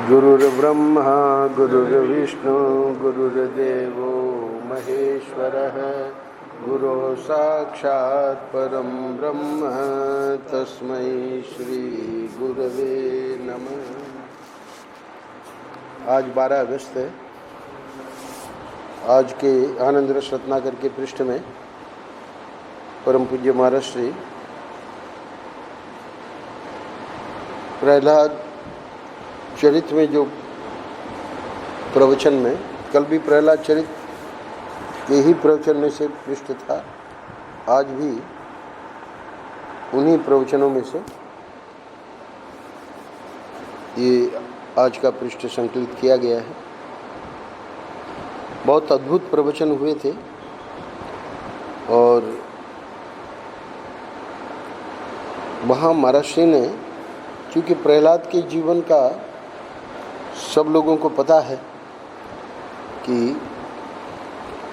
गुरुर्ब्रह्मा गुरुर्विष्णु गुरुर्देवो महेश्वरः गुरुः साक्षात् परं ब्रह्म तस्मै श्री गुरवे नमः। आज 12 अगस्त है। आज के आनंद रस रत्नाकर के पृष्ठ में परम पूज्य महाराज श्री प्रहलाद चरित में जो प्रवचन में, कल भी प्रहलाद चरित के ही प्रवचन में से पृष्ठ था, आज भी उन्हीं प्रवचनों में से ये आज का पृष्ठ संकलित किया गया है। बहुत अद्भुत प्रवचन हुए थे और वहाँ महाराज ने, चूँकि प्रहलाद के जीवन का सब लोगों को पता है कि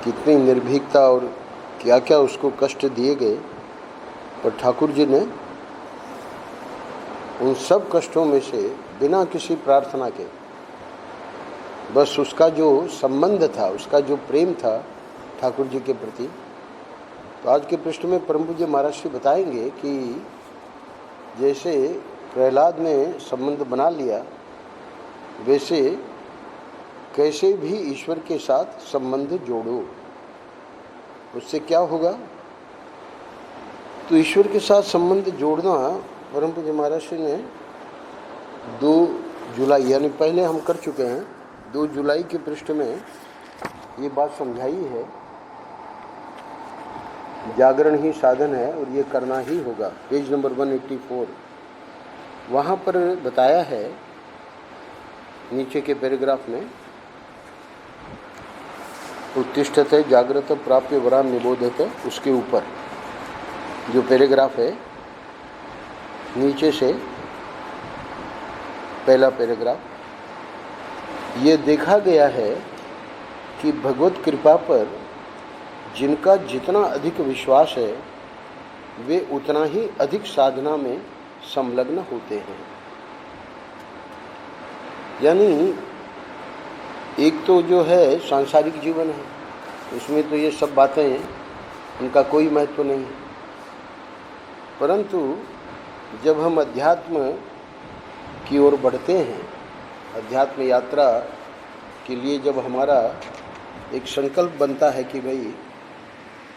कितनी निर्भीकता और क्या क्या उसको कष्ट दिए गए, पर ठाकुर जी ने उन सब कष्टों में से बिना किसी प्रार्थना के, बस उसका जो संबंध था, उसका जो प्रेम था ठाकुर जी के प्रति, तो आज के पृष्ठ में परम पूज्य महाराज श्री बताएंगे कि जैसे प्रहलाद ने संबंध बना लिया, वैसे कैसे भी ईश्वर के साथ संबंध जोड़ो। उससे क्या होगा? तो ईश्वर के साथ संबंध जोड़ना परम पूज्य महाराज ने 2 जुलाई, यानी पहले हम कर चुके हैं, 2 जुलाई के पृष्ठ में ये बात समझाई है। जागरण ही साधन है और ये करना ही होगा। पेज नंबर 184 वहाँ पर बताया है, नीचे के पैराग्राफ में, उत्तिष्ठते जागृत प्राप्य वरान निबोधते, उसके ऊपर जो पैराग्राफ है नीचे से पहला पैराग्राफ, ये देखा गया है कि भगवत कृपा पर जिनका जितना अधिक विश्वास है वे उतना ही अधिक साधना में संलग्न होते हैं। यानी एक तो जो है सांसारिक जीवन है, उसमें तो ये सब बातें, उनका कोई महत्व नहीं है, परंतु जब हम अध्यात्म की ओर बढ़ते हैं, अध्यात्म यात्रा के लिए जब हमारा एक संकल्प बनता है कि भाई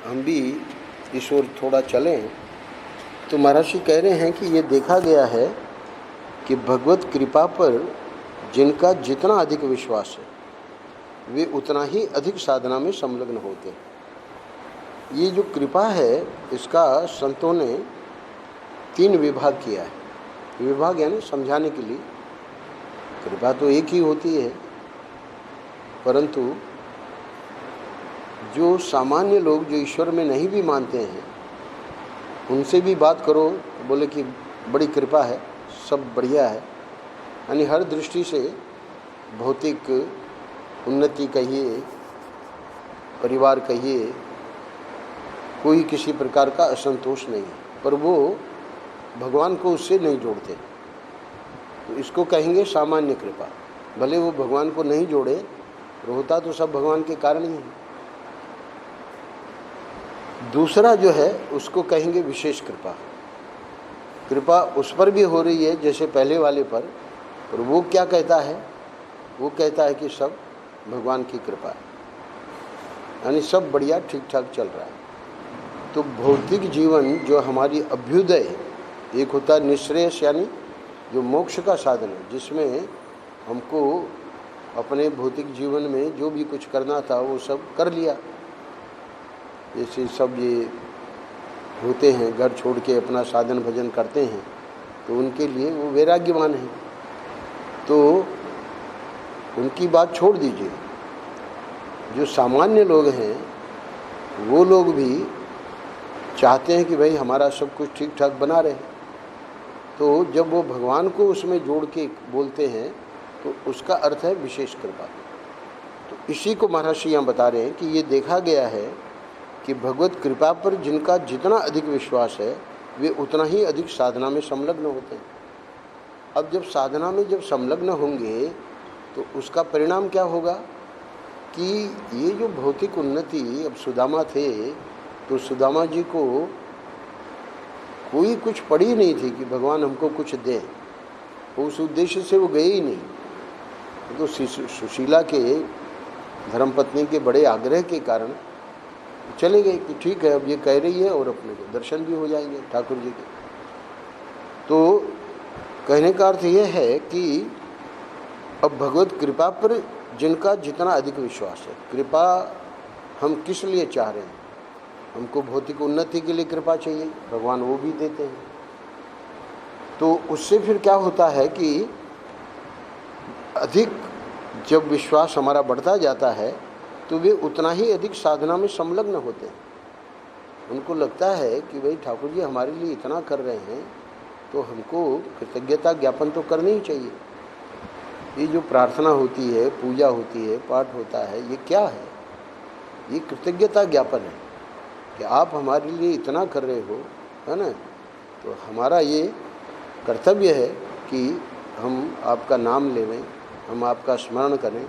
हम भी इस ओर थोड़ा चलें, तो महाराज जी कह रहे हैं कि ये देखा गया है कि भगवत कृपा पर जिनका जितना अधिक विश्वास है वे उतना ही अधिक साधना में संलग्न होते हैं। ये जो कृपा है, इसका संतों ने 3 विभाग किया है। विभाग यानी समझाने के लिए। कृपा तो एक ही होती है, परंतु जो सामान्य लोग जो ईश्वर में नहीं भी मानते हैं, उनसे भी बात करो तो बोले कि बड़ी कृपा है, सब बढ़िया है। यानी हर दृष्टि से भौतिक उन्नति कहिए, परिवार कहिए, कोई किसी प्रकार का असंतोष नहीं है, पर वो भगवान को उससे नहीं जोड़ते, तो इसको कहेंगे सामान्य कृपा। भले वो भगवान को नहीं जोड़े, पर होता तो सब भगवान के कारण ही है। दूसरा जो है उसको कहेंगे विशेष कृपा। कृपा उस पर भी हो रही है जैसे पहले वाले पर वो क्या कहता है? वो कहता है कि सब भगवान की कृपा है, यानी सब बढ़िया ठीक ठाक चल रहा है। तो भौतिक जीवन जो हमारी अभ्युदय है, एक होता है निःश्रेयस, यानी जो मोक्ष का साधन है, जिसमें हमको अपने भौतिक जीवन में जो भी कुछ करना था वो सब कर लिया। जैसे सब ये होते हैं, घर छोड़ के अपना साधन भजन करते हैं, तो उनके लिए वो वैराग्यवान है, तो उनकी बात छोड़ दीजिए। जो सामान्य लोग हैं वो लोग भी चाहते हैं कि भाई हमारा सब कुछ ठीक ठाक बना रहे, तो जब वो भगवान को उसमें जोड़ के बोलते हैं तो उसका अर्थ है विशेष कृपा। तो इसी को महाराज श्री यहाँ बता रहे हैं कि ये देखा गया है कि भगवत कृपा पर जिनका जितना अधिक विश्वास है वे उतना ही अधिक साधना में संलग्न होते हैं। अब जब साधना में जब संलग्न होंगे तो उसका परिणाम क्या होगा कि ये जो भौतिक उन्नति, अब सुदामा थे तो सुदामा जी को कोई कुछ पड़ी नहीं थी कि भगवान हमको कुछ दें, उस उद्देश्य से वो गए ही नहीं। तो सुशीला के धर्मपत्नी के बड़े आग्रह के कारण चले गए कि ठीक है अब ये कह रही है और अपने को दर्शन भी हो जाएंगे ठाकुर जी के। तो कहने का अर्थ ये है कि अब भगवत कृपा पर जिनका जितना अधिक विश्वास है, कृपा हम किस लिए चाह रहे हैं, हमको भौतिक उन्नति के लिए कृपा चाहिए, भगवान वो भी देते हैं। तो उससे फिर क्या होता है कि अधिक जब विश्वास हमारा बढ़ता जाता है तो वे उतना ही अधिक साधना में संलग्न होते हैं। उनको लगता है कि भाई ठाकुर जी हमारे लिए इतना कर रहे हैं तो हमको कृतज्ञता ज्ञापन तो करनी ही चाहिए। ये जो प्रार्थना होती है, पूजा होती है, पाठ होता है, ये क्या है? ये कृतज्ञता ज्ञापन है कि आप हमारे लिए इतना कर रहे हो, है ना। तो हमारा ये कर्तव्य है कि हम आपका नाम लेवें, हम आपका स्मरण करें।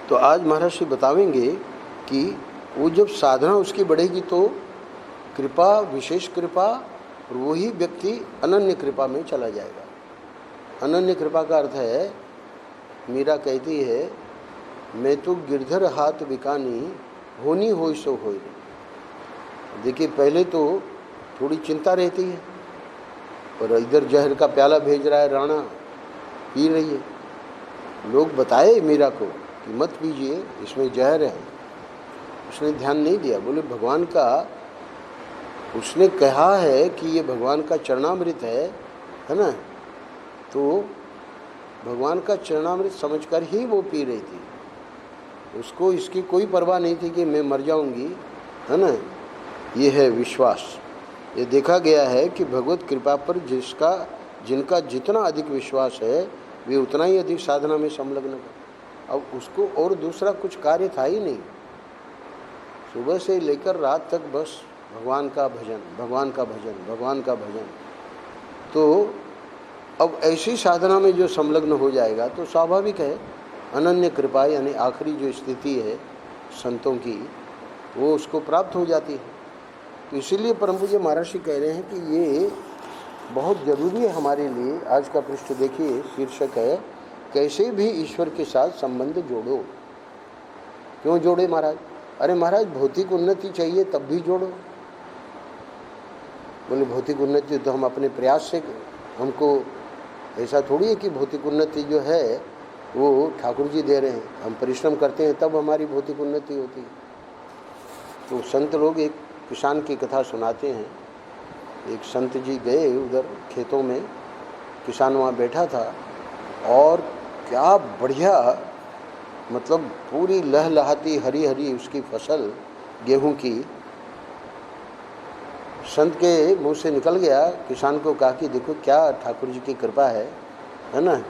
तो आज महाराज श्री बतावेंगे कि वो जब साधना उसकी बढ़ेगी तो कृपा, विशेष कृपा, और वही व्यक्ति अनन्य कृपा में चला जाएगा। अनन्य कृपा का अर्थ है, मीरा कहती है, मैं तो गिरधर हाथ बिकानी, होनी होई सो होई। देखिए पहले तो थोड़ी चिंता रहती है, और इधर जहर का प्याला भेज रहा है राणा, पी रही है। लोग बताए मीरा को कि मत पीजिए, इसमें जहर है। उसने ध्यान नहीं दिया, बोले भगवान का, उसने कहा है कि ये भगवान का चरणामृत है ना। तो भगवान का चरणामृत समझकर ही वो पी रही थी, उसको इसकी कोई परवाह नहीं थी कि मैं मर जाऊंगी, है ना। ये है विश्वास। ये देखा गया है कि भगवत कृपा पर जिनका जितना अधिक विश्वास है वे उतना ही अधिक साधना में संलग्न कर। अब उसको और दूसरा कुछ कार्य था ही नहीं, सुबह से लेकर रात तक बस भगवान का भजन, भगवान का भजन, भगवान का भजन। तो अब ऐसी साधना में जो संलग्न हो जाएगा तो स्वाभाविक है अनन्य कृपा यानी आखिरी जो स्थिति है संतों की, वो उसको प्राप्त हो जाती है। तो इसीलिए परम पूज्य महाराज जी कह रहे हैं कि ये बहुत ज़रूरी है हमारे लिए। आज का पृष्ठ देखिए, शीर्षक है कैसे भी ईश्वर के साथ संबंध जोड़ो। क्यों जोड़े महाराज? अरे महाराज भौतिक उन्नति चाहिए तब भी जोड़ो। बोले भौतिक उन्नति तो हम अपने प्रयास से, हमको ऐसा थोड़ी है कि भौतिक उन्नति जो है वो ठाकुर जी दे रहे हैं, हम परिश्रम करते हैं तब हमारी भौतिक उन्नति होती है। तो संत लोग एक किसान की कथा सुनाते हैं। एक संत जी गए उधर खेतों में, किसान वहाँ बैठा था और क्या बढ़िया, मतलब पूरी लहलहाती हरी हरी उसकी फसल गेहूं की। संत के मुंह से निकल गया, किसान को कहा कि देखो क्या ठाकुर जी की कृपा है ना,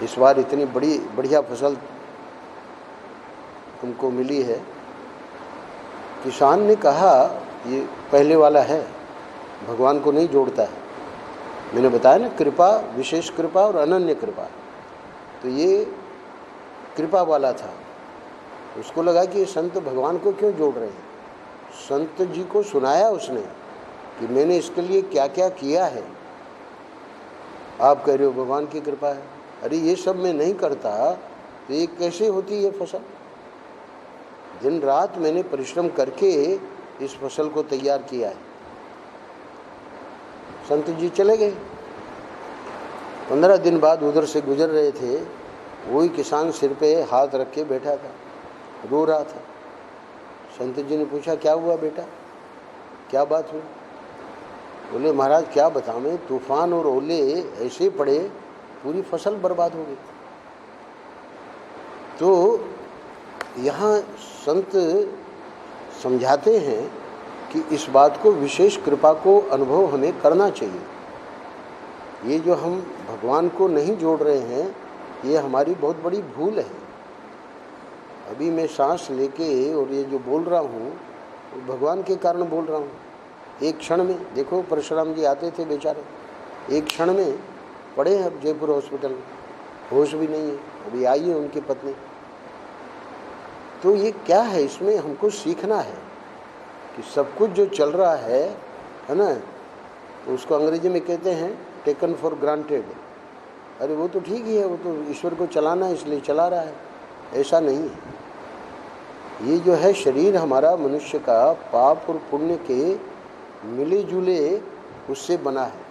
इस बार इतनी बढ़िया फसल तुमको मिली है। किसान ने कहा ये पहले वाला है, भगवान को नहीं जोड़ता है। मैंने बताया ना, कृपा, विशेष कृपा और अनन्य कृपा। तो ये कृपा वाला था। उसको लगा कि ये संत भगवान को क्यों जोड़ रहे हैं। संत जी को सुनाया उसने कि मैंने इसके लिए क्या क्या किया है, आप कह रहे हो भगवान की कृपा है। अरे ये सब मैं नहीं करता तो ये कैसे होती है फसल? दिन रात मैंने परिश्रम करके इस फसल को तैयार किया है। संत जी चले गए। 15 दिन बाद उधर से गुजर रहे थे, वही किसान सिर पे हाथ रख के बैठा था, रो रहा था। संत जी ने पूछा क्या हुआ बेटा, क्या बात हुई? बोले महाराज क्या बताऊं, तूफान और ओले ऐसे पड़े पूरी फसल बर्बाद हो गई। तो यहाँ संत समझाते हैं कि इस बात को, विशेष कृपा को अनुभव हमें करना चाहिए। ये जो हम भगवान को नहीं जोड़ रहे हैं ये हमारी बहुत बड़ी भूल है। अभी मैं सांस लेके और ये जो बोल रहा हूँ भगवान के कारण बोल रहा हूँ। एक क्षण में देखो परशुराम जी आते थे बेचारे, एक क्षण में पड़े हैं अब जयपुर हॉस्पिटल में, होश भी नहीं है, अभी आई है उनकी पत्नी। तो ये क्या है, इसमें हमको सीखना है कि सब कुछ जो चल रहा है ना, तो उसको अंग्रेजी में कहते हैं टेकन फॉर ग्रांटेड। अरे वो तो ठीक ही है, वो तो ईश्वर को चलाना है इसलिए चला रहा है, ऐसा नहीं है। ये जो है शरीर हमारा मनुष्य का पाप और पुण्य के मिले जुले उससे बना है।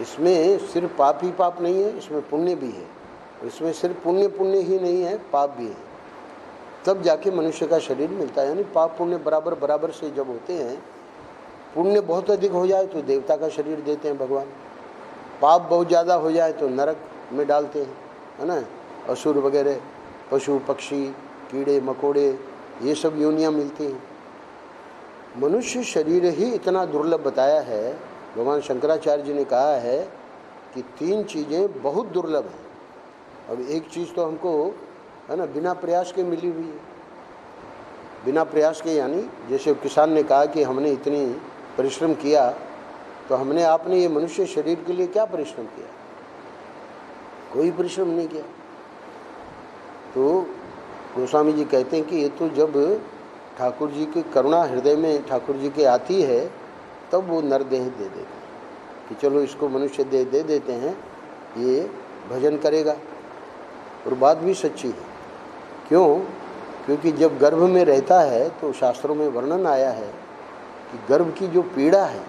इसमें सिर्फ पाप ही पाप नहीं है, इसमें पुण्य भी है। इसमें सिर्फ पुण्य पुण्य ही नहीं है, पाप भी है, तब जाके मनुष्य का शरीर मिलता है। यानी पाप पुण्य बराबर बराबर से जब होते हैं, पुण्य बहुत अधिक हो जाए तो देवता का शरीर देते हैं भगवान, पाप बहुत ज़्यादा हो जाए तो नरक में डालते हैं, है ना। असुर वगैरह, पशु पक्षी कीड़े मकोड़े, ये सब योनियाँ मिलती हैं। मनुष्य शरीर ही इतना दुर्लभ बताया है। भगवान शंकराचार्य जी ने कहा है कि 3 चीज़ें बहुत दुर्लभ हैं। अब एक चीज़ तो हमको, है ना, बिना प्रयास के मिली हुई है। बिना प्रयास के, यानी जैसे किसान ने कहा कि हमने इतनी परिश्रम किया, तो हमने आपने ये मनुष्य शरीर के लिए क्या परिश्रम किया? कोई परिश्रम नहीं किया। तो गोस्वामी जी कहते हैं कि ये तो जब ठाकुर जी की करुणा हृदय में ठाकुर जी के आती है, तब वो नरदेह दे देते हैं कि चलो इसको मनुष्य दे देते हैं, ये भजन करेगा। और बात भी सच्ची है। क्यों? क्योंकि जब गर्भ में रहता है तो शास्त्रों में वर्णन आया है कि गर्भ की जो पीड़ा है,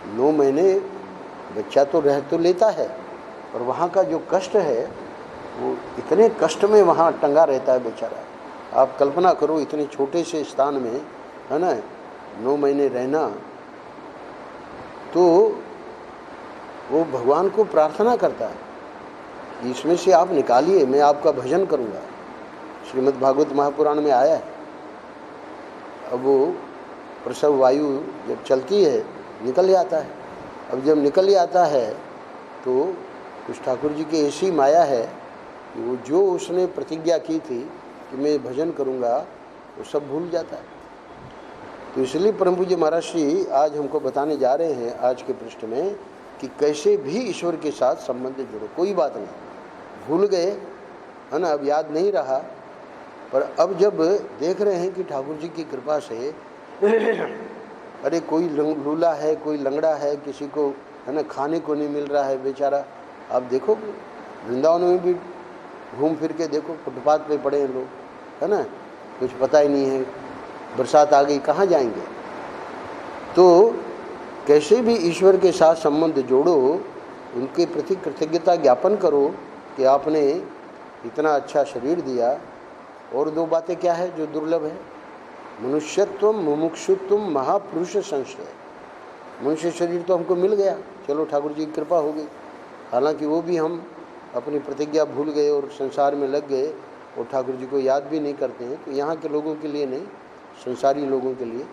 9 महीने बच्चा तो रह तो लेता है, और वहाँ का जो कष्ट है, वो इतने कष्ट में वहाँ टंगा रहता है बेचारा। आप कल्पना करो, इतने छोटे से स्थान में, है ना, 9 महीने रहना। तो वो भगवान को प्रार्थना करता है कि इसमें से आप निकालिए, मैं आपका भजन करूँगा। श्रीमद् भागवत महापुराण में आया है। अब वो प्रसव वायु जब चलती है निकल जाता है। अब जब निकल जाता है तो कुछ ठाकुर जी की ऐसी माया है कि वो जो उसने प्रतिज्ञा की थी कि मैं भजन करूँगा, वो सब भूल जाता है। तो इसलिए परम पूज्य महाराज श्री आज हमको बताने जा रहे हैं आज के पृष्ठ में कि कैसे भी ईश्वर के साथ संबंध जुड़ो। कोई बात नहीं, भूल गए, है ना, अब याद नहीं रहा, पर अब जब देख रहे हैं कि ठाकुर जी की कृपा से अरे कोई लूला है, कोई लंगड़ा है, किसी को, है ना, खाने को नहीं मिल रहा है बेचारा। आप देखो वृंदावन में भी घूम फिर के देखो, फुटपाथ पे पड़े हैं लोग, है ना, कुछ पता ही नहीं है, बरसात आ गई, कहाँ जाएंगे। तो कैसे भी ईश्वर के साथ संबंध जोड़ो, उनके प्रति कृतज्ञता ज्ञापन करो कि आपने इतना अच्छा शरीर दिया। और 2 बातें क्या है जो दुर्लभ है? मनुष्यत्व, मुमुक्षुत्व, महापुरुष संशय। मनुष्य शरीर तो हमको मिल गया, चलो ठाकुर जी की कृपा हो गई। हालांकि वो भी हम अपनी प्रतिज्ञा भूल गए और संसार में लग गए और ठाकुर जी को याद भी नहीं करते हैं। तो यहाँ के लोगों के लिए नहीं, संसारी लोगों के लिए।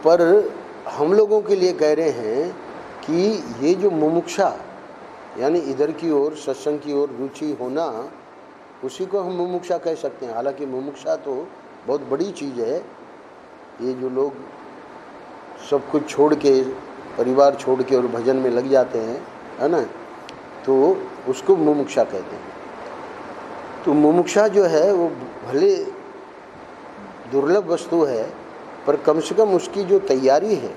पर हम लोगों के लिए कह रहे हैं कि ये जो मुमुक्षा, यानी इधर की ओर, सत्संग की ओर रुचि होना, उसी को हम मुमुक्षा कह सकते हैं। हालांकि मुमुक्षा तो बहुत बड़ी चीज़ है। ये जो लोग सब कुछ छोड़ के, परिवार छोड़ के और भजन में लग जाते हैं, है ना, तो उसको मुमुक्षा कहते हैं। तो मुमुक्षा जो है वो भले दुर्लभ वस्तु है, पर कम से कम उसकी जो तैयारी है,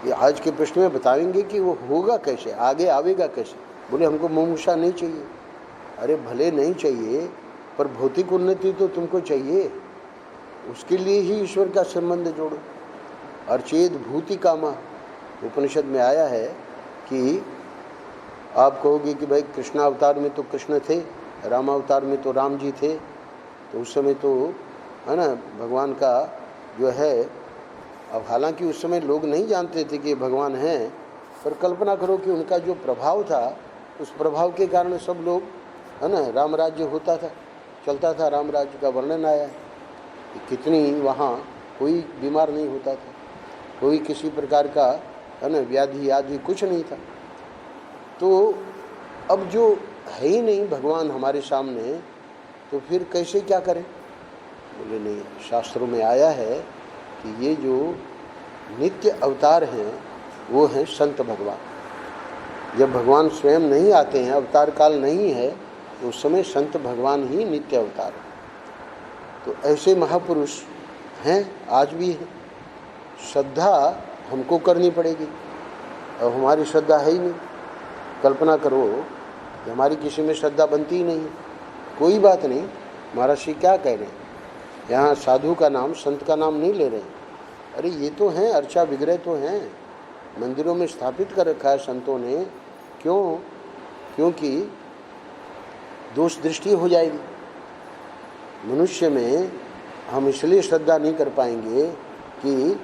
ये आज के प्रश्न में बताएंगे कि वो होगा कैसे, आगे आवेगा कैसे। बोले हमको मुमुक्षा नहीं चाहिए। अरे भले नहीं चाहिए, पर भौतिक उन्नति तो तुमको चाहिए, उसके लिए ही ईश्वर का संबंध जोड़ो। अर्चेत भूति कामा, उपनिषद में आया है कि आप कहोगे कि भाई कृष्णावतार में तो कृष्ण थे, रामावतार में तो राम जी थे, तो उस समय तो, है ना, भगवान का जो है, अब हालांकि उस समय लोग नहीं जानते थे कि भगवान हैं, पर कल्पना करो कि उनका जो प्रभाव था, उस प्रभाव के कारण सब लोग, है ना, राम राज्य होता था, चलता था। राम राज्य का वर्णन आया है कि कितनी वहाँ कोई बीमार नहीं होता था, कोई किसी प्रकार का, है ना, व्याधि आदि कुछ नहीं था। तो अब जो है ही नहीं भगवान हमारे सामने, तो फिर कैसे क्या करें? बोले नहीं, शास्त्रों में आया है कि ये जो नित्य अवतार हैं, वो हैं संत भगवान। जब भगवान स्वयं नहीं आते हैं, अवतार काल नहीं है, तो उस समय संत भगवान ही नित्य अवतार है। तो ऐसे महापुरुष हैं, आज भी हैं। श्रद्धा हमको करनी पड़ेगी, अब हमारी श्रद्धा है ही नहीं। कल्पना करो कि हमारी किसी में श्रद्धा बनती ही नहीं है। कोई बात नहीं, महर्षि क्या कह रहे हैं, यहाँ साधु का नाम, संत का नाम नहीं ले रहे हैं। अरे ये तो हैं, अर्चा विग्रह तो हैं, मंदिरों में स्थापित कर रखा है संतों ने। क्यों? क्योंकि दोष दृष्टि हो जाएगी मनुष्य में। हम इसलिए श्रद्धा नहीं कर पाएंगे कि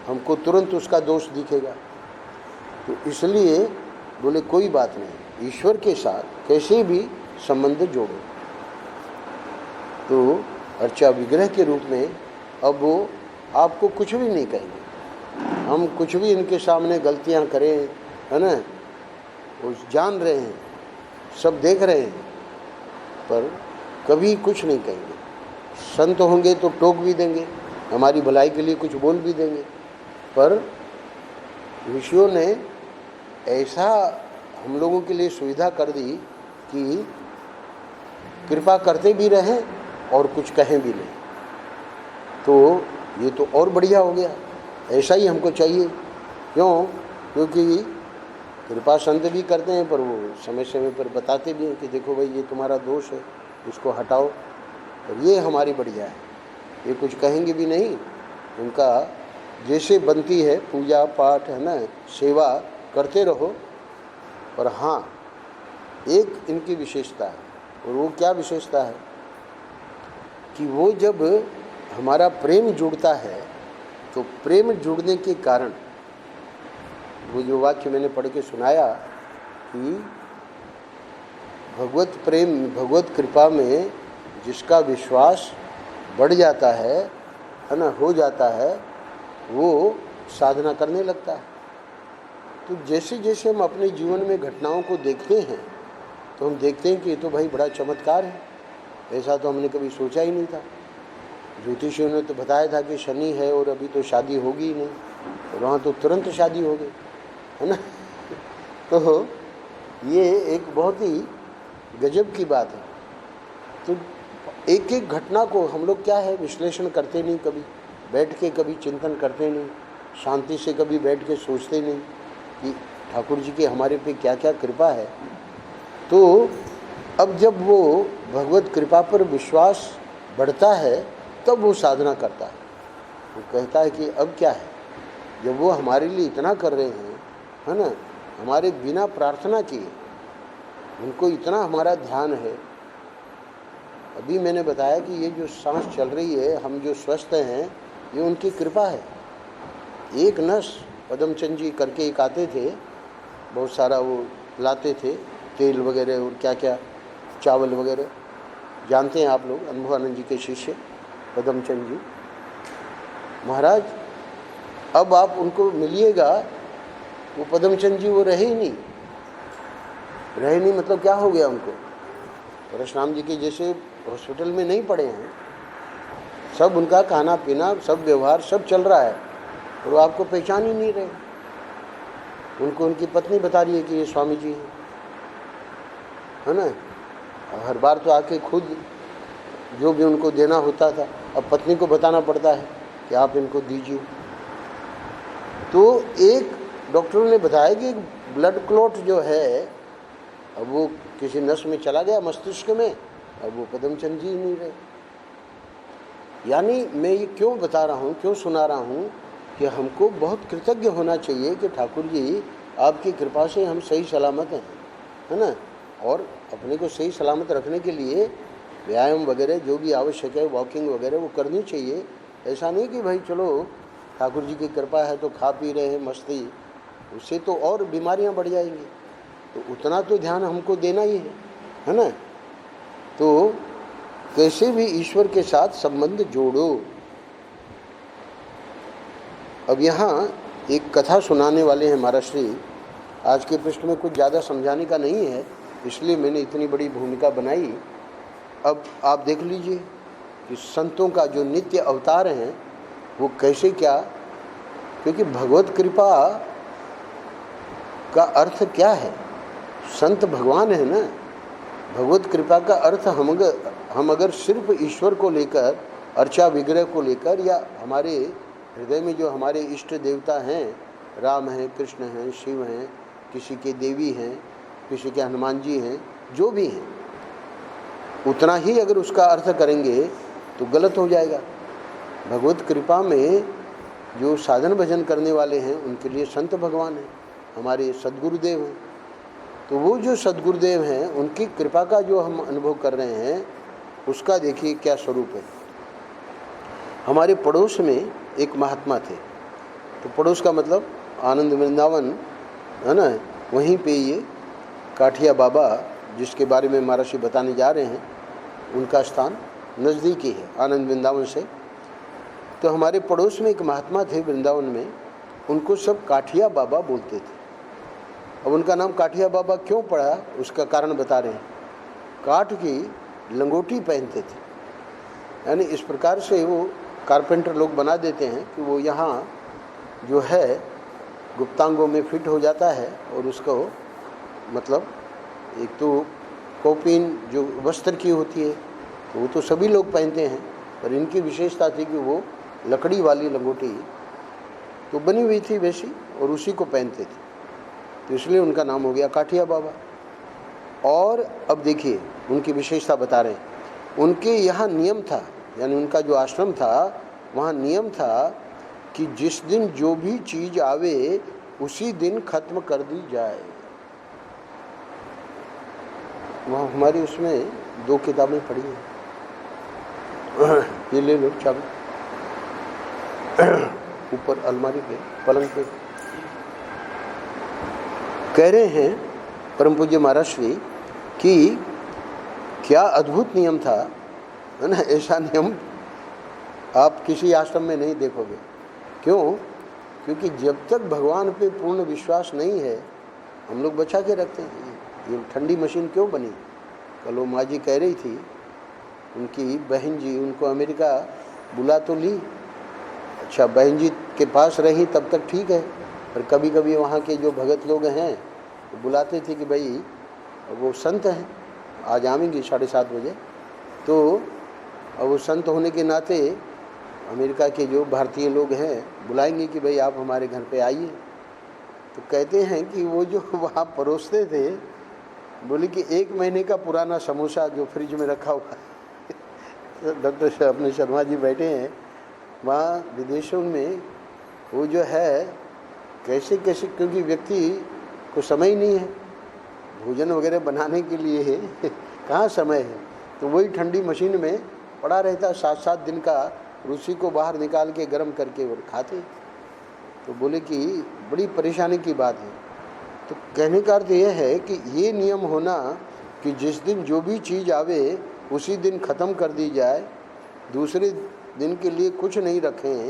हमको तुरंत उसका दोष दिखेगा। तो इसलिए बोले कोई बात नहीं, ईश्वर के साथ कैसे भी संबंध जोड़ो। तो अर्चा विग्रह के रूप में अब वो आपको कुछ भी नहीं कहेंगे। हम कुछ भी इनके सामने गलतियां करें, है ना, वो जान रहे हैं, सब देख रहे हैं, पर कभी कुछ नहीं कहेंगे। संत होंगे तो टोक भी देंगे, हमारी भलाई के लिए कुछ बोल भी देंगे, पर ऋषियों ने ऐसा हम लोगों के लिए सुविधा कर दी कि कृपा करते भी रहें और कुछ कहें भी नहीं। तो ये तो और बढ़िया हो गया, ऐसा ही हमको चाहिए। क्यों? क्योंकि कृपा संत भी करते हैं, पर वो समय समय पर बताते भी हैं कि देखो भाई ये तुम्हारा दोष है, इसको हटाओ। और ये हमारी बढ़िया है, ये कुछ कहेंगे भी नहीं। उनका जैसे बनती है पूजा पाठ, है ना, सेवा करते रहो। पर हाँ, एक इनकी विशेषता है, और वो क्या विशेषता है कि वो जब हमारा प्रेम जुड़ता है, तो प्रेम जुड़ने के कारण, वो जो वाक्य मैंने पढ़ के सुनाया कि भगवत प्रेम, भगवत कृपा में जिसका विश्वास बढ़ जाता है ना, हो जाता है, वो साधना करने लगता है। तो जैसे जैसे हम अपने जीवन में घटनाओं को देखते हैं, तो हम देखते हैं कि ये तो भाई बड़ा चमत्कार है, ऐसा तो हमने कभी सोचा ही नहीं था। ज्योतिषियों ने तो बताया था कि शनि है और अभी तो शादी होगी ही नहीं, और वहाँ तो तुरंत शादी हो गई, है ना। तो ये एक बहुत ही गजब की बात है। तो एक एक घटना को हम लोग क्या है, विश्लेषण करते नहीं, कभी बैठ के कभी चिंतन करते नहीं, शांति से कभी बैठ के सोचते नहीं कि ठाकुर जी की हमारे पे क्या क्या कृपा है। तो अब जब वो भगवत कृपा पर विश्वास बढ़ता है, तब वो साधना करता है। वो कहता है कि अब क्या है, जब वो हमारे लिए इतना कर रहे हैं, है ना, हमारे बिना प्रार्थना किए, उनको इतना हमारा ध्यान है। अभी मैंने बताया कि ये जो सांस चल रही है, हम जो स्वस्थ हैं, ये उनकी कृपा है। एक नस पदमचंद जी करके एक आते थे, बहुत सारा वो लाते थे, तेल वगैरह और क्या क्या, चावल वगैरह, जानते हैं आप लोग, अनुभवानंद जी के शिष्य पदमचंद जी महाराज। अब आप उनको मिलिएगा, वो पदमचंद जी वो रहे ही नहीं। रहे नहीं मतलब क्या हो गया उनको? परशुराम जी के जैसे हॉस्पिटल में नहीं पड़े हैं, सब उनका खाना पीना, सब व्यवहार सब चल रहा है, और वो आपको पहचान ही नहीं रहे। उनको उनकी पत्नी बता रही है कि ये स्वामी जी हैं, है ना। हर बार तो आके खुद जो भी उनको देना होता था, अब पत्नी को बताना पड़ता है कि आप इनको दीजिए। तो एक डॉक्टरों ने बताया कि ब्लड क्लॉट जो है, अब वो किसी नस में चला गया मस्तिष्क में, अब वो पदमचंद जी नहीं रहे। यानी मैं ये क्यों बता रहा हूँ, क्यों सुना रहा हूँ कि हमको बहुत कृतज्ञ होना चाहिए कि ठाकुर जी आपकी कृपा से हम सही सलामत हैं, है ना। और अपने को सही सलामत रखने के लिए व्यायाम वगैरह जो भी आवश्यक है, वॉकिंग वगैरह वो करनी चाहिए। ऐसा नहीं कि भाई चलो ठाकुर जी की कृपा है तो खा पी रहे हैं मस्ती, उससे तो और बीमारियां बढ़ जाएंगी। तो उतना तो ध्यान हमको देना ही है ना। तो कैसे भी ईश्वर के साथ संबंध जोड़ो। अब यहाँ एक कथा सुनाने वाले हैं महाराज श्री। आज के पृष्ठ में कुछ ज़्यादा समझाने का नहीं है, इसलिए मैंने इतनी बड़ी भूमिका बनाई। अब आप देख लीजिए कि संतों का जो नित्य अवतार हैं वो कैसे क्या क्योंकि भगवत कृपा का अर्थ क्या है? संत भगवान है ना। भगवत कृपा का अर्थ हम अगर सिर्फ ईश्वर को लेकर, अर्चा विग्रह को लेकर, या हमारे हृदय में जो हमारे इष्ट देवता हैं, राम हैं, कृष्ण हैं, शिव हैं, किसी के देवी हैं, किसी के हनुमान जी हैं, जो भी हैं, उतना ही अगर उसका अर्थ करेंगे तो गलत हो जाएगा। भगवत कृपा में जो साधन भजन करने वाले हैं उनके लिए संत भगवान हैं, हमारे सद्गुरुदेव हैं। तो वो जो सद्गुरुदेव हैं उनकी कृपा का जो हम अनुभव कर रहे हैं उसका देखिए क्या स्वरूप है। हमारे पड़ोस में एक महात्मा थे, तो पड़ोस का मतलब आनंद वृंदावन है ना, वहीं पे ये काठिया बाबा जिसके बारे में महाराज बताने जा रहे हैं उनका स्थान नज़दीकी है आनंद वृंदावन से। तो हमारे पड़ोस में एक महात्मा थे वृंदावन में, उनको सब काठिया बाबा बोलते थे। अब उनका नाम काठिया बाबा क्यों पड़ा उसका कारण बता रहे हैं। काठ की लंगोटी पहनते थे, यानी इस प्रकार से वो कारपेंटर लोग बना देते हैं कि वो यहाँ जो है गुप्तांगों में फिट हो जाता है, और उसको मतलब एक तो कौपीन जो वस्त्र की होती है तो वो तो सभी लोग पहनते हैं, पर इनकी विशेषता थी कि वो लकड़ी वाली लंगोटी तो बनी हुई थी वैसी, और उसी को पहनते थे, तो इसलिए उनका नाम हो गया काठिया बाबा। और अब देखिए उनकी विशेषता बता रहे हैं। उनके यहाँ नियम था, यानी उनका जो आश्रम था वहाँ नियम था कि जिस दिन जो भी चीज़ आवे उसी दिन खत्म कर दी जाए। वहाँ हमारी उसमें 2 किताबें पढ़ी हैं, ये ले लो चाबी, ऊपर अलमारी पे पलंग पे। कह रहे हैं परम पूज्य महाराज श्री कि क्या अद्भुत नियम था, है ना। ऐसा नियम आप किसी आश्रम में नहीं देखोगे। क्यों? क्योंकि जब तक भगवान पे पूर्ण विश्वास नहीं है हम लोग बचा के रखते हैं। ये ठंडी मशीन क्यों बनी? कल वो माँ जी कह रही थी, उनकी बहन जी उनको अमेरिका बुला तो ली, अच्छा बहन जी के पास रही तब तक ठीक है, पर कभी कभी वहाँ के जो भगत लोग हैं वो बुलाते थे कि भाई वो संत हैं, आज आएंगे 7:30 बजे। तो अब वो संत होने के नाते अमेरिका के जो भारतीय लोग हैं बुलाएंगे कि भाई आप हमारे घर पे आइए। तो कहते हैं कि वो जो वहाँ परोसते थे, बोले कि 1 महीने का पुराना समोसा जो फ्रिज में रखा हुआ है डॉक्टर अपने शर्मा जी बैठे हैं वहाँ विदेशों में, वो जो है कैसे कैसे, क्योंकि व्यक्ति को समय ही नहीं है भोजन वगैरह बनाने के लिए है कहाँ समय है, तो वही ठंडी मशीन में पड़ा रहता 7-7 दिन का, उसी को बाहर निकाल के गर्म करके वो खाते। तो बोले कि बड़ी परेशानी की बात है। तो कहने का अर्थ यह है कि ये नियम होना कि जिस दिन जो भी चीज़ आवे उसी दिन ख़त्म कर दी जाए, दूसरे दिन के लिए कुछ नहीं रखें,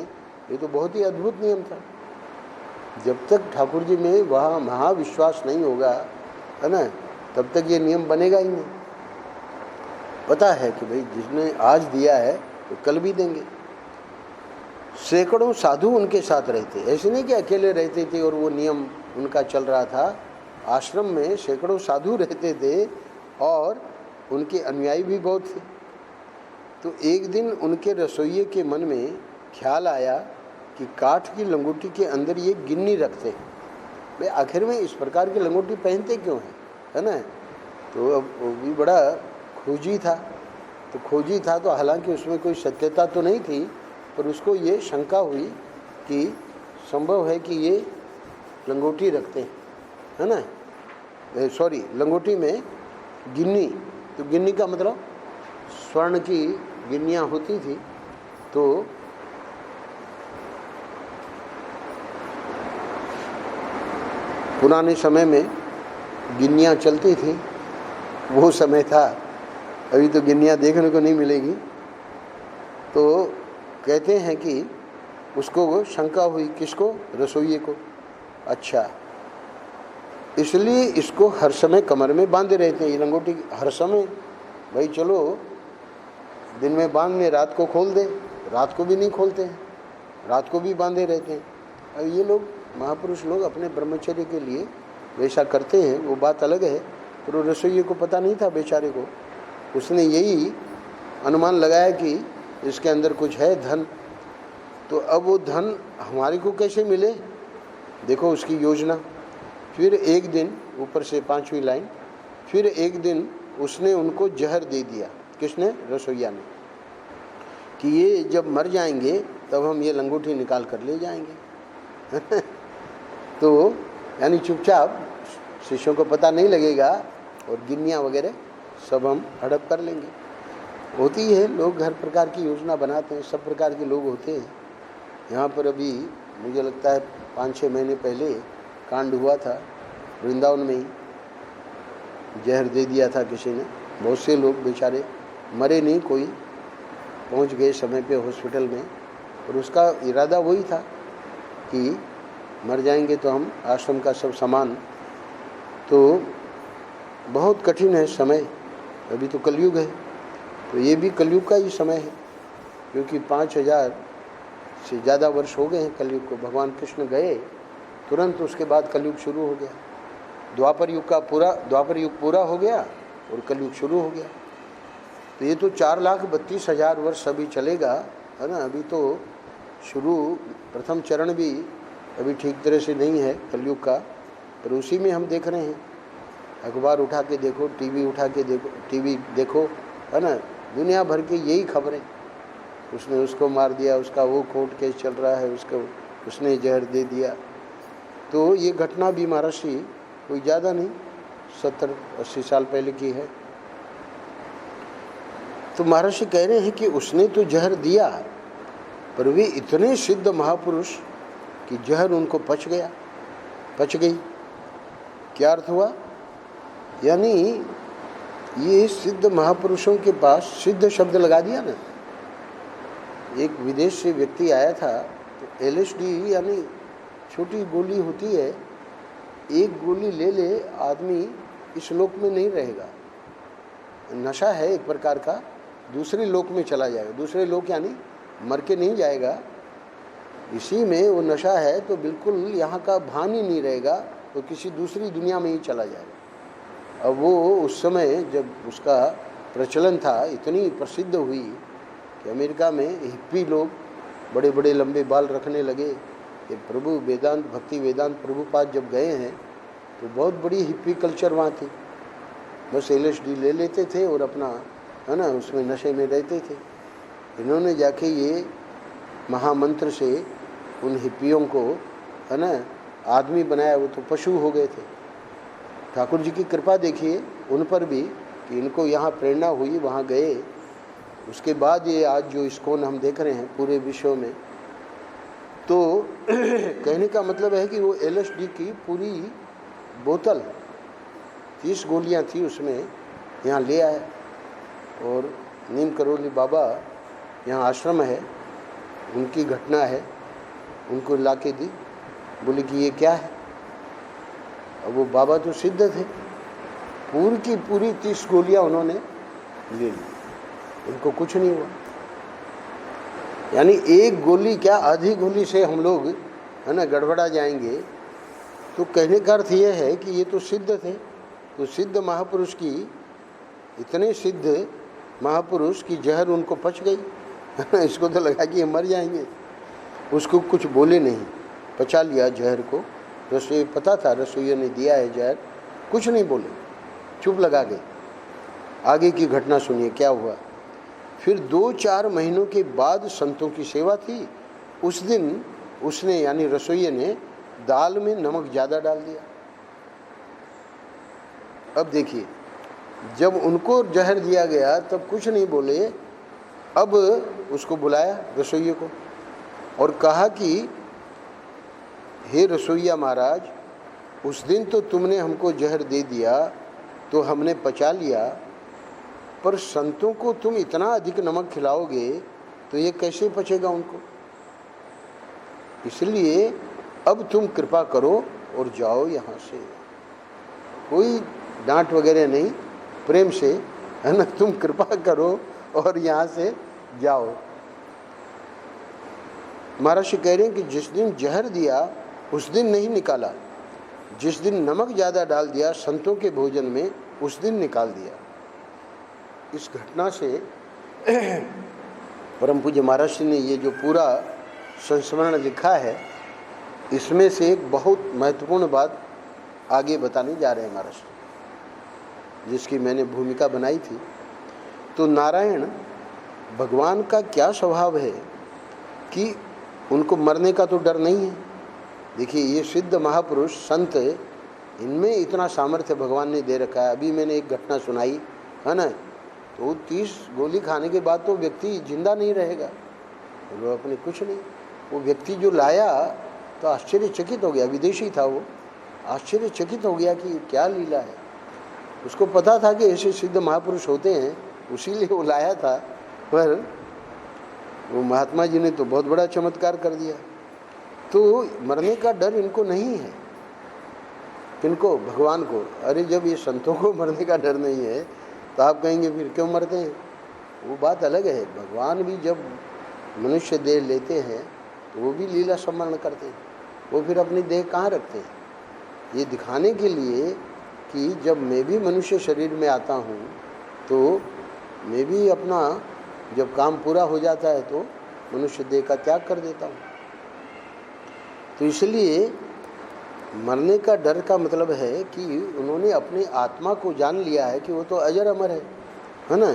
ये तो बहुत ही अद्भुत नियम था। जब तक ठाकुर जी में वहाँ महाविश्वास नहीं होगा, है ना, तब तक ये नियम बनेगा ही नहीं। पता है कि भाई जिसने आज दिया है तो कल भी देंगे। सैकड़ों साधु उनके साथ रहते, ऐसे नहीं कि अकेले रहते थे और वो नियम उनका चल रहा था। आश्रम में सैकड़ों साधु रहते थे और उनके अनुयायी भी बहुत थे। तो एक दिन उनके रसोइये के मन में ख्याल आया कि काठ की लंगोटी के अंदर ये गिन्नी रखते हैं, भाई आखिर में इस प्रकार की लंगोटी पहनते क्यों हैं, है ना। तो अब वो भी बड़ा खोजी था, तो हालांकि उसमें कोई सत्यता तो नहीं थी, पर उसको ये शंका हुई कि संभव है कि ये लंगोटी रखते हैं, है ना, सॉरी लंगोटी में गिन्नी, तो गिन्नी का मतलब स्वर्ण की गिन्नियाँ होती थी। तो पुराने समय में गिन्नियाँ चलती थी, वो समय था, अभी तो गिन्नियाँ देखने को नहीं मिलेगी। तो कहते हैं कि उसको शंका हुई, किसको? रसोइये को। अच्छा, इसलिए इसको हर समय कमर में बांधे रहते हैं ये लंगोटी, हर समय। भाई चलो दिन में बांध में रात को खोल दे, रात को भी नहीं खोलते हैं, रात को भी बांधे रहते हैं। अब ये लोग महापुरुष लोग अपने ब्रह्मचर्य के लिए वैसा करते हैं, वो बात अलग है। पर वो रसोइये को पता नहीं था बेचारे को, उसने यही अनुमान लगाया कि इसके अंदर कुछ है धन। तो अब वो धन हमारे को कैसे मिले, देखो उसकी योजना। फिर एक दिन, ऊपर से 5वीं लाइन, फिर एक दिन उसने उनको जहर दे दिया। किसने? रसोइया ने, कि ये जब मर जाएंगे तब हम ये लंगोटी निकाल कर ले जाएंगे। तो यानी चुपचाप, शिष्यों को पता नहीं लगेगा, और गिन्नियाँ वगैरह सब हम हड़प कर लेंगे। होती है, लोग हर प्रकार की योजना बनाते हैं, सब प्रकार के लोग होते हैं। यहाँ पर अभी मुझे लगता है 5-6 महीने पहले कांड हुआ था वृंदावन में ही, जहर दे दिया था किसी ने। बहुत से लोग बेचारे मरे नहीं, कोई पहुँच गए समय पे हॉस्पिटल में, और उसका इरादा वही था कि मर जाएंगे तो हम आश्रम का सब सामान। तो बहुत कठिन है समय, अभी तो कलयुग है, तो ये भी कलयुग का ही समय है, क्योंकि 5000 से ज़्यादा वर्ष हो गए हैं कलयुग को। भगवान कृष्ण गए तुरंत उसके बाद कलयुग शुरू हो गया। द्वापर युग पूरा हो गया और कलयुग शुरू हो गया। तो ये तो 4,32,000 वर्ष अभी चलेगा, है ना। अभी तो शुरू, प्रथम चरण भी अभी ठीक तरह से नहीं है कलयुग का, पर उसी में हम देख रहे हैं। अखबार उठा के देखो, टीवी उठा के देखो, टीवी देखो, है ना, दुनिया भर की यही खबरें। उसने उसको मार दिया, उसका वो कोर्ट केस चल रहा है, उसने जहर दे दिया। तो ये घटना भी महर्षि कोई ज़्यादा नहीं, 70-80 साल पहले की है। तो महर्षि कह रहे हैं कि उसने तो जहर दिया, पर वे इतने सिद्ध महापुरुष कि जहर उनको पच गई। क्या अर्थ हुआ? यानी ये सिद्ध महापुरुषों के पास, सिद्ध शब्द लगा दिया ना। एक विदेश से व्यक्ति आया था, तो LSD यानी छोटी गोली होती है, एक गोली ले ले आदमी इस लोक में नहीं रहेगा। नशा है एक प्रकार का, दूसरे लोक में चला जाएगा। दूसरे लोक यानी मर के नहीं जाएगा, इसी में वो नशा है, तो बिल्कुल यहाँ का भान ही नहीं रहेगा, तो किसी दूसरी दुनिया में ही चला जाएगा। अब वो उस समय जब उसका प्रचलन था, इतनी प्रसिद्ध हुई कि अमेरिका में हिप्पी लोग बड़े बड़े लंबे बाल रखने लगे। कि प्रभु वेदांत, भक्ति वेदांत प्रभुपाद जब गए हैं तो बहुत बड़ी हिप्पी कल्चर वहाँ थी। बस LSD ले लेते थे और अपना, है ना, उसमें नशे में रहते थे। इन्होंने जाके ये महामंत्र से उन हिप्पियों को, है ना, आदमी बनाया, वो तो पशु हो गए थे। ठाकुर जी की कृपा देखिए उन पर भी कि इनको यहाँ प्रेरणा हुई, वहाँ गए। उसके बाद ये आज जो इस्कॉन हम देख रहे हैं पूरे विश्व में, तो कहने का मतलब है कि वो LSD की पूरी बोतल 30 गोलियाँ थी उसमें, यहाँ ले आया। और नीम करोली बाबा यहाँ आश्रम है, उनकी घटना है, उनको ला के दी। बोले कि ये क्या है? अब वो बाबा तो सिद्ध थे, पूरी की पूरी 30 गोलियां उन्होंने ले ली, उनको कुछ नहीं हुआ। यानी एक गोली क्या, आधी गोली से हम लोग, है ना, गड़बड़ा जाएंगे। तो कहने का अर्थ ये है कि ये तो सिद्ध थे, तो सिद्ध महापुरुष की, इतने सिद्ध महापुरुष की जहर उनको पच गई। इसको तो लगा कि हम मर जाएंगे, उसको कुछ बोले नहीं, पचा लिया जहर को। रसोई पता था रसोइया ने दिया है जहर, कुछ नहीं बोले, चुप लगा गए। आगे की घटना सुनिए क्या हुआ। फिर 2-4 महीनों के बाद संतों की सेवा थी। उस दिन उसने, यानी रसोइये ने, दाल में नमक ज़्यादा डाल दिया। अब देखिए, जब उनको जहर दिया गया तब कुछ नहीं बोले। अब उसको बुलाया रसोइये को और कहा कि हे रसोइया महाराज, उस दिन तो तुमने हमको जहर दे दिया तो हमने पचा लिया, पर संतों को तुम इतना अधिक नमक खिलाओगे तो ये कैसे पचेगा उनको। इसलिए अब तुम कृपा करो और जाओ यहाँ से। कोई डांट वगैरह नहीं, प्रेम से, है ना, तुम कृपा करो और यहाँ से जाओ। महर्षि कह रहे हैं कि जिस दिन जहर दिया उस दिन नहीं निकाला, जिस दिन नमक ज़्यादा डाल दिया संतों के भोजन में उस दिन निकाल दिया। इस घटना से परम पूज्य महर्षि ने ये जो पूरा संस्मरण लिखा है, इसमें से एक बहुत महत्वपूर्ण बात आगे बताने जा रहे हैं महर्षि, जिसकी मैंने भूमिका बनाई थी। तो नारायण भगवान का क्या स्वभाव है कि उनको मरने का तो डर नहीं है। देखिए ये सिद्ध महापुरुष संत, इनमें इतना सामर्थ्य भगवान ने दे रखा है। अभी मैंने एक घटना सुनाई है ना, तो 30 गोली खाने के बाद तो व्यक्ति जिंदा नहीं रहेगा, वो अपने कुछ नहीं। वो व्यक्ति जो लाया तो आश्चर्यचकित हो गया, विदेशी था वो, आश्चर्यचकित हो गया कि क्या लीला है। उसको पता था कि ऐसे सिद्ध महापुरुष होते हैं, उसीलिए वो लाया था, पर वो महात्मा जी ने तो बहुत बड़ा चमत्कार कर दिया। तो मरने का डर इनको नहीं है। किनको? भगवान को। अरे जब ये संतों को मरने का डर नहीं है तो आप कहेंगे फिर क्यों मरते हैं, वो बात अलग है। भगवान भी जब मनुष्य देह लेते हैं तो वो भी लीला स्मरण करते हैं, वो फिर अपनी देह कहाँ रखते हैं? ये दिखाने के लिए कि जब मैं भी मनुष्य शरीर में आता हूँ तो मैं भी अपना जब काम पूरा हो जाता है तो मनुष्य देह का त्याग कर देता हूँ। तो इसलिए मरने का डर का मतलब है कि उन्होंने अपनी आत्मा को जान लिया है कि वो तो अजर अमर है ना।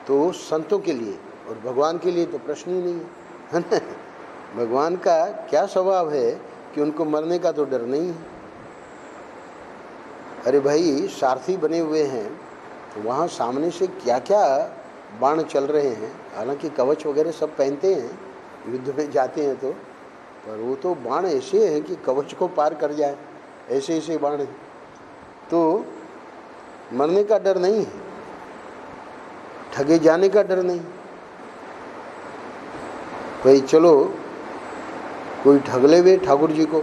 तो संतों के लिए और भगवान के लिए तो प्रश्न ही नहीं है ना। भगवान का क्या स्वभाव है कि उनको मरने का तो डर नहीं है। अरे भाई सारथी बने हुए हैं तो वहाँ सामने से क्या क्या बाण चल रहे हैं, हालांकि कवच वगैरह सब पहनते हैं, युद्ध में जाते हैं तो, पर वो तो बाण ऐसे हैं कि कवच को पार कर जाए, ऐसे ऐसे बाण हैं। तो मरने का डर नहीं है, ठगे जाने का डर नहीं। भाई चलो कोई ठग ले वे ठाकुर जी को,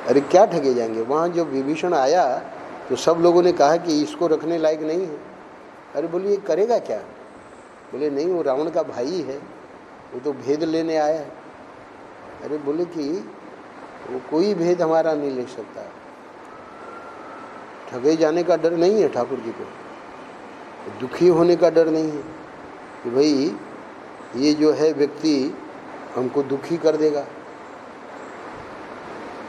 अरे क्या ठगे जाएंगे। वहाँ जब विभीषण आया तो सब लोगों ने कहा कि इसको रखने लायक नहीं है। अरे बोलिए ये करेगा क्या? बोले नहीं, वो रावण का भाई है, वो तो भेद लेने आया है। अरे बोले कि वो कोई भेद हमारा नहीं ले सकता। ठगे जाने का डर नहीं है ठाकुर जी को, दुखी होने का डर नहीं है कि भाई ये जो है व्यक्ति हमको दुखी कर देगा,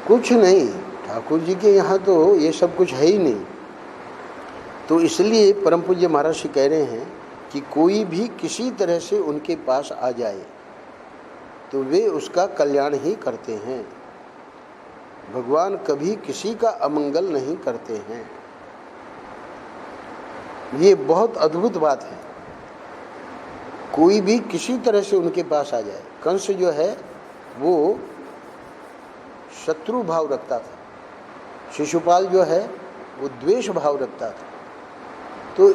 कुछ नहीं। ठाकुर जी के यहाँ तो ये सब कुछ है ही नहीं। तो इसलिए परम पूज्य महाराज जी कह रहे हैं कि कोई भी किसी तरह से उनके पास आ जाए तो वे उसका कल्याण ही करते हैं। भगवान कभी किसी का अमंगल नहीं करते हैं। ये बहुत अद्भुत बात है। कोई भी किसी तरह से उनके पास आ जाए। कंस जो है वो शत्रु भाव रखता था, शिशुपाल जो है वो द्वेष भाव रखता था, तो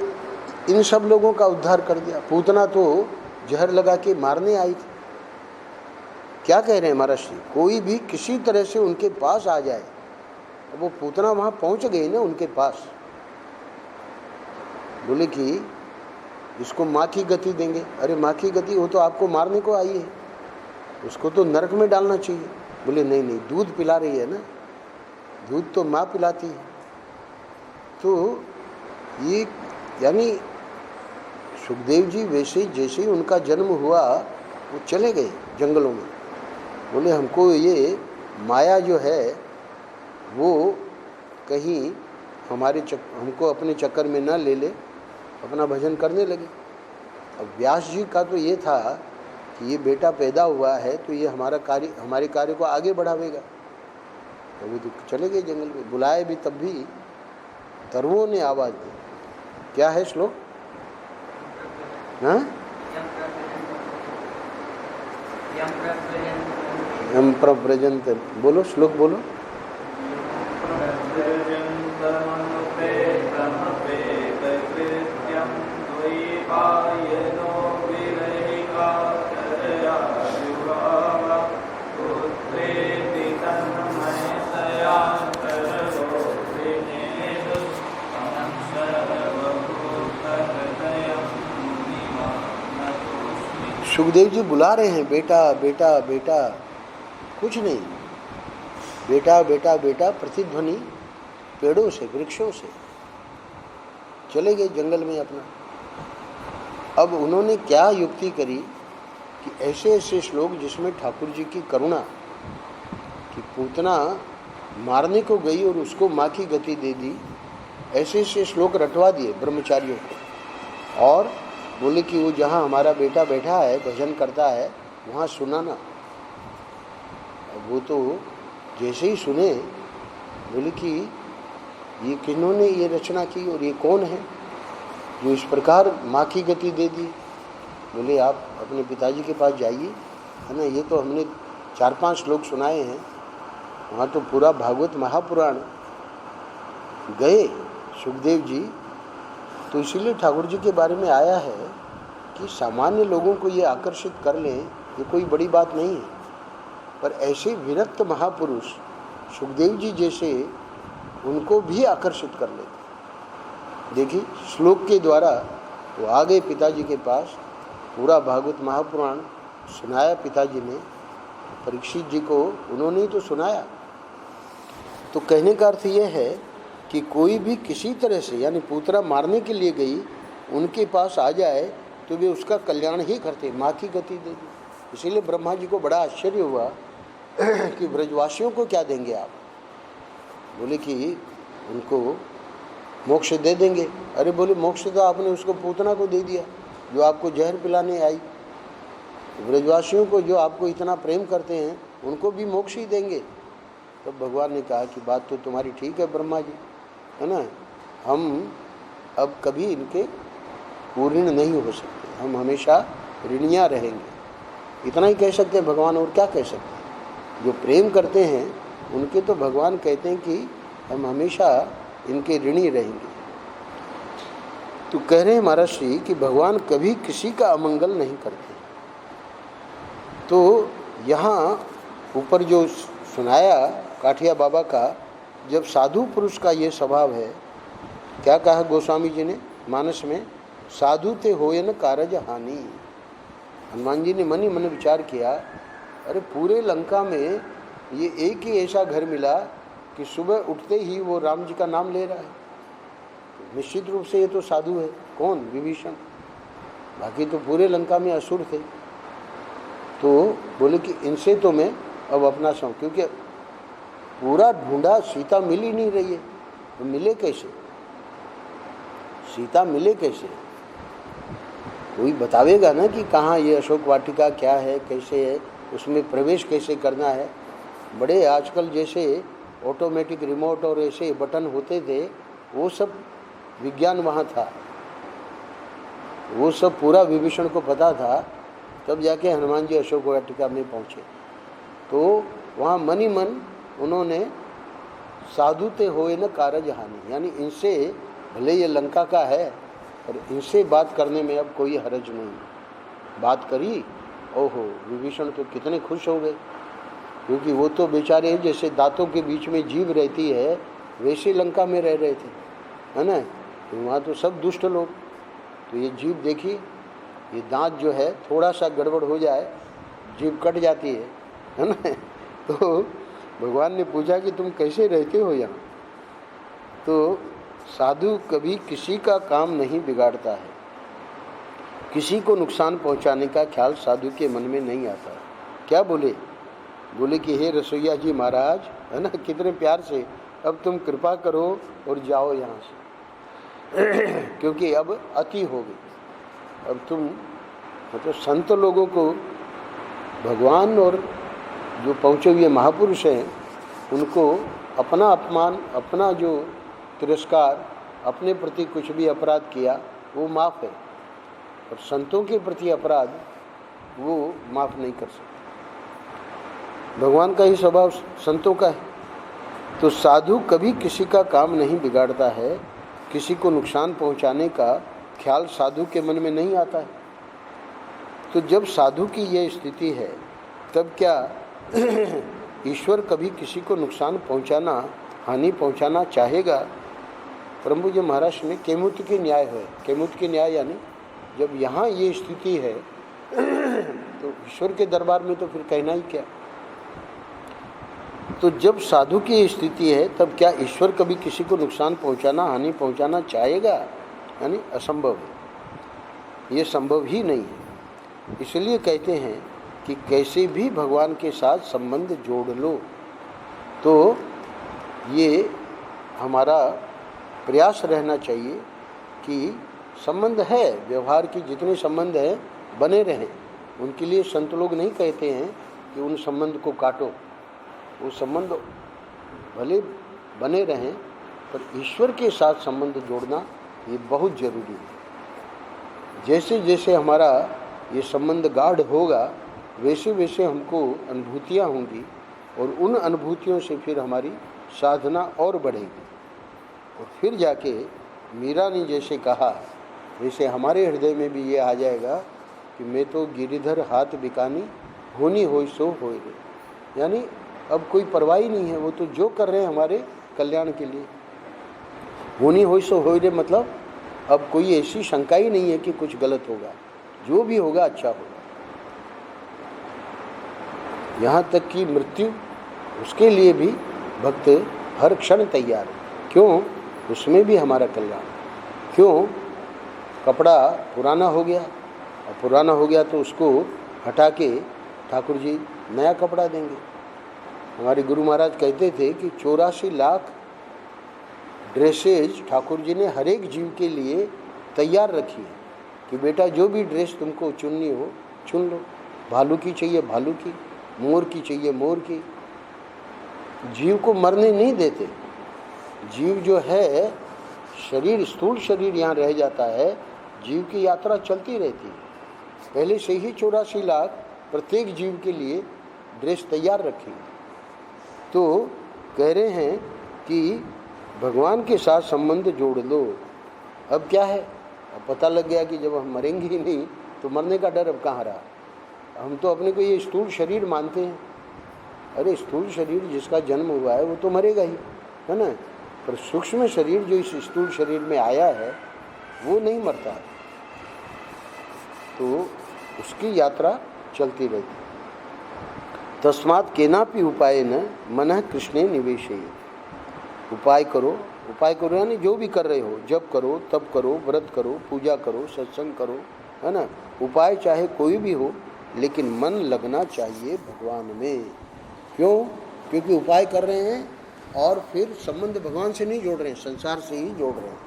इन सब लोगों का उद्धार कर दिया। पूतना तो जहर लगा के मारने आई थी। क्या कह रहे हैं महाराज जी? कोई भी किसी तरह से उनके पास आ जाए। अब वो पूतना वहाँ पहुँच गई ना उनके पास, बोले कि इसको माँ की गति देंगे। अरे माँ की गति, वो तो आपको मारने को आई है, उसको तो नरक में डालना चाहिए। बोले नहीं नहीं, दूध पिला रही है ना, दूध तो माँ पिलाती है। तो ये यानी सुखदेव जी वैसे जैसे ही उनका जन्म हुआ वो चले गए जंगलों में। बोले हमको ये माया जो है वो कहीं हमको अपने चक्कर में न ले ले, अपना भजन करने लगे। अब व्यास जी का तो ये था कि ये बेटा पैदा हुआ है तो ये हमारे कार्य को आगे बढ़ावेगा। तो वो चले गए जंगल में। बुलाए भी तब भी तरुओं ने आवाज़ दी। क्या है श्लोक? हाँ, यम प्रव्रजंत, बोलो श्लोक बोलो। सुखदेव जी बुला रहे हैं, बेटा बेटा बेटा, कुछ नहीं, बेटा बेटा बेटा प्रतिध्वनि पेड़ों से, वृक्षों से। चले गए जंगल में अपना। अब उन्होंने क्या युक्ति करी कि ऐसे ऐसे श्लोक जिसमें ठाकुर जी की करुणा, कि पूतना मारने को गई और उसको माँ की गति दे दी, ऐसे ऐसे श्लोक रटवा दिए ब्रह्मचारियों को, और बोले कि वो जहाँ हमारा बेटा बैठा है भजन करता है वहाँ सुनाना। अब वो तो जैसे ही सुने बोले कि ये किन्होंने ये रचना की और ये कौन है जो इस प्रकार माँ की गति दे दी। बोले आप अपने पिताजी के पास जाइए, है ना, ये तो हमने 4-5 श्लोक सुनाए हैं, वहाँ तो पूरा भागवत महापुराण। गए सुखदेव जी, तो इसीलिए ठाकुर जी के बारे में आया है कि सामान्य लोगों को ये आकर्षित कर लें, ये कोई बड़ी बात नहीं है, पर ऐसे विरक्त महापुरुष सुखदेव जी जैसे उनको भी आकर्षित कर लेते। देखिए श्लोक के द्वारा वो आ गए पिताजी के पास, पूरा भागवत महापुराण सुनाया पिताजी ने, परीक्षित जी को उन्होंने ही तो सुनाया। तो कहने का अर्थ यह है कि कोई भी किसी तरह से, यानी पूतरा मारने के लिए गई, उनके पास आ जाए तो वे उसका कल्याण ही करते, माँ की गति दे दी। इसीलिए ब्रह्मा जी को बड़ा आश्चर्य हुआ कि ब्रजवासियों को क्या देंगे आप। बोले कि उनको मोक्ष दे देंगे। अरे बोले मोक्ष तो आपने उसको पूतना को दे दिया जो आपको जहर पिलाने आई। ब्रजवासियों को जो आपको इतना प्रेम करते हैं उनको भी मोक्ष ही देंगे। तब भगवान ने कहा कि बात तो तुम्हारी ठीक है ब्रह्मा जी, है ना, हम अब कभी इनके ऋण नहीं हो सकते, हम हमेशा ऋणिया रहेंगे। इतना ही कह सकते हैं भगवान, और क्या कह सकते हैं। जो प्रेम करते हैं उनके तो भगवान कहते हैं कि हम हमेशा इनके ऋणी रहेंगे। तो कह रहे हैं महाराज श्री कि भगवान कभी किसी का अमंगल नहीं करते। तो यहाँ ऊपर जो सुनाया काठिया बाबा का, जब साधु पुरुष का ये स्वभाव है, क्या कहा गोस्वामी जी ने मानस में, साधु ते होय न कारज हानि। हनुमान जी ने मन ही मन विचार किया, अरे पूरे लंका में ये एक ही ऐसा घर मिला कि सुबह उठते ही वो राम जी का नाम ले रहा है, तो निश्चित रूप से ये तो साधु है। कौन? विभीषण। बाकी तो पूरे लंका में असुर थे। तो बोले कि इनसे तो मैं अब अपना सौंप, क्योंकि पूरा ढूंढा, सीता मिल ही नहीं रही है, तो मिले कैसे, सीता मिले कैसे? कोई बतावेगा ना कि कहाँ ये अशोक वाटिका क्या है, कैसे है, उसमें प्रवेश कैसे करना है। बड़े आजकल जैसे ऑटोमेटिक रिमोट और ऐसे बटन होते थे, वो सब विज्ञान वहाँ था, वो सब पूरा विभीषण को पता था। तब जाके हनुमान जी अशोक वाटिका में पहुँचे। तो वहाँ मन ही मन उन्होंने साधु ते होए न कारज हानि, यानी इनसे भले ये लंका का है पर इनसे बात करने में अब कोई हरज नहीं। बात करी, ओहो विभीषण तो कितने खुश हो गए, क्योंकि वो तो बेचारे जैसे दांतों के बीच में जीभ रहती है वैसे लंका में रह रहे थे, है ना। तो वहाँ तो सब दुष्ट लोग, तो ये जीभ देखिए, ये दांत जो है थोड़ा सा गड़बड़ हो जाए जीभ कट जाती है ना। तो भगवान ने पूछा कि तुम कैसे रहते हो यहाँ। तो साधु कभी किसी का काम नहीं बिगाड़ता है, किसी को नुकसान पहुँचाने का ख्याल साधु के मन में नहीं आता। क्या बोले? बोले कि हे रसोईया जी महाराज, है ना, कितने प्यार से, अब तुम कृपा करो और जाओ यहाँ से क्योंकि अब अति हो गई। अब तुम मतलब संत लोगों को, भगवान और जो पहुँचे हुए महापुरुष हैं उनको अपना अपमान, अपना जो तिरस्कार, अपने प्रति कुछ भी अपराध किया वो माफ़ है, और संतों के प्रति अपराध वो माफ़ नहीं कर सकते। भगवान का ही स्वभाव संतों का है। तो साधु कभी किसी का काम नहीं बिगाड़ता है, किसी को नुकसान पहुंचाने का ख्याल साधु के मन में नहीं आता है। तो जब साधु की ये स्थिति है तब क्या ईश्वर कभी किसी को नुकसान पहुंचाना, हानि पहुंचाना चाहेगा? प्रभु जी महाराज में केमुत के न्याय है। केमुत के न्याय यानी जब यहाँ ये स्थिति है तो ईश्वर के दरबार में तो फिर कहना ही क्या। तो जब साधु की स्थिति है तब क्या ईश्वर कभी किसी को नुकसान पहुंचाना, हानि पहुंचाना चाहेगा? यानी असंभव है, ये संभव ही नहीं है। इसलिए कहते हैं कि कैसे भी भगवान के साथ संबंध जोड़ लो। तो ये हमारा प्रयास रहना चाहिए कि संबंध है, व्यवहार की जितने संबंध हैं बने रहें। उनके लिए संत लोग नहीं कहते हैं कि उन संबंध को काटो, वो संबंध भले बने रहें, पर ईश्वर के साथ संबंध जोड़ना ये बहुत ज़रूरी है। जैसे जैसे हमारा ये संबंध गाढ़ होगा वैसे वैसे हमको अनुभूतियाँ होंगी और उन अनुभूतियों से फिर हमारी साधना और बढ़ेगी। और फिर जाके मीरा ने जैसे कहा वैसे हमारे हृदय में भी ये आ जाएगा कि मैं तो गिरिधर हाथ बिकानी, होनी होई सो होए रे। यानी अब कोई परवाह ही नहीं है, वो तो जो कर रहे हैं हमारे कल्याण के लिए। होनी होई सो होए रे मतलब अब कोई ऐसी शंका ही नहीं है कि कुछ गलत होगा, जो भी होगा अच्छा होगा। यहाँ तक कि मृत्यु, उसके लिए भी भक्त हर क्षण तैयार है। क्यों? उसमें भी हमारा कल्याण। क्यों? कपड़ा पुराना हो गया, और पुराना हो गया तो उसको हटा के ठाकुर जी नया कपड़ा देंगे। हमारे गुरु महाराज कहते थे कि 84 लाख ड्रेसेज ठाकुर जी ने हर एक जीव के लिए तैयार रखी है कि बेटा जो भी ड्रेस तुमको चुननी हो चुन लो। भालू की चाहिए भालू की, मोर की चाहिए मोर की। जीव को मरने नहीं देते। जीव जो है शरीर, स्थूल शरीर यहाँ रह जाता है, जीव की यात्रा चलती रहती है। पहले से ही 84 लाख प्रत्येक जीव के लिए ड्रेस तैयार रखी। तो कह रहे हैं कि भगवान के साथ संबंध जोड़ लो। अब क्या है, अब पता लग गया कि जब हम मरेंगे ही नहीं तो मरने का डर अब कहाँ रहा। हम तो अपने को ये स्थूल शरीर मानते हैं। अरे स्थूल शरीर जिसका जन्म हुआ है वो तो मरेगा ही, है ना। पर सूक्ष्म शरीर जो इस स्थूल शरीर में आया है वो नहीं मरता, तो उसकी यात्रा चलती रहती। तस्मात् केनापि उपायेन मनः कृष्णे निवेशयेत्। उपाय करो, उपाय करो यानी जो भी कर रहे हो, जप करो, तप करो, व्रत करो, पूजा करो, सत्संग करो, है ना। उपाय चाहे कोई भी हो, लेकिन मन लगना चाहिए भगवान में। क्यों? क्योंकि उपाय कर रहे हैं और फिर संबंध भगवान से नहीं जोड़ रहे हैं, संसार से ही जोड़ रहे हैं।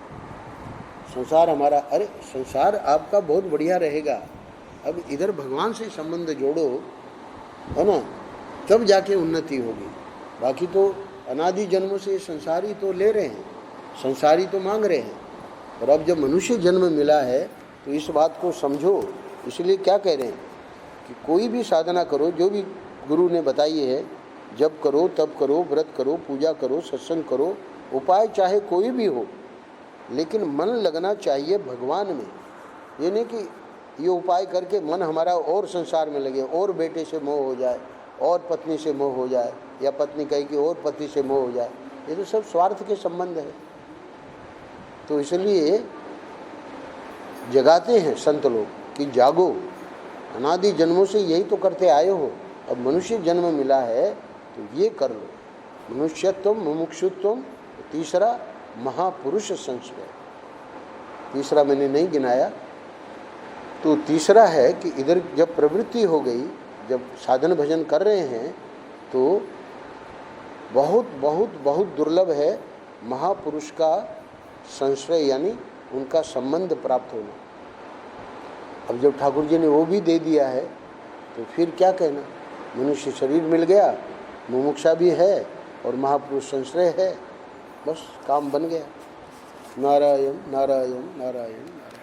संसार हमारा, अरे संसार आपका बहुत बढ़िया रहेगा, अब इधर भगवान से संबंध जोड़ो, है ना, तब जाके उन्नति होगी। बाकी तो अनादि जन्मों से संसारी तो ले रहे हैं, संसारी तो मांग रहे हैं। और अब जब मनुष्य जन्म मिला है तो इस बात को समझो। इसलिए क्या कह रहे हैं कि कोई भी साधना करो, जो भी गुरु ने बताई है, जप करो, तप करो, व्रत करो, पूजा करो, सत्संग करो, उपाय चाहे कोई भी हो, लेकिन मन लगना चाहिए भगवान में। ये नहीं कि ये उपाय करके मन हमारा और संसार में लगे, और बेटे से मोह हो जाए, और पत्नी से मोह हो जाए, या पत्नी कहे कि और पति से मोह हो जाए। ये तो सब स्वार्थ के संबंध है। तो इसलिए जगाते हैं संत लोग कि जागो, अनादि जन्मों से यही तो करते आए हो, अब मनुष्य जन्म मिला है तो ये कर लो। मनुष्यत्व, मुमुक्षुत्व, तीसरा महापुरुष संस्कार। तीसरा मैंने नहीं गिनाया, तो तीसरा है कि इधर जब प्रवृत्ति हो गई, जब साधन भजन कर रहे हैं, तो बहुत बहुत बहुत दुर्लभ है महापुरुष का संश्रय, यानी उनका संबंध प्राप्त होना। अब जब ठाकुर जी ने वो भी दे दिया है तो फिर क्या कहना। मनुष्य शरीर मिल गया, मुमुक्षा भी है और महापुरुष संश्रय है, बस काम बन गया। नारायण नारायण नारायण नारायण।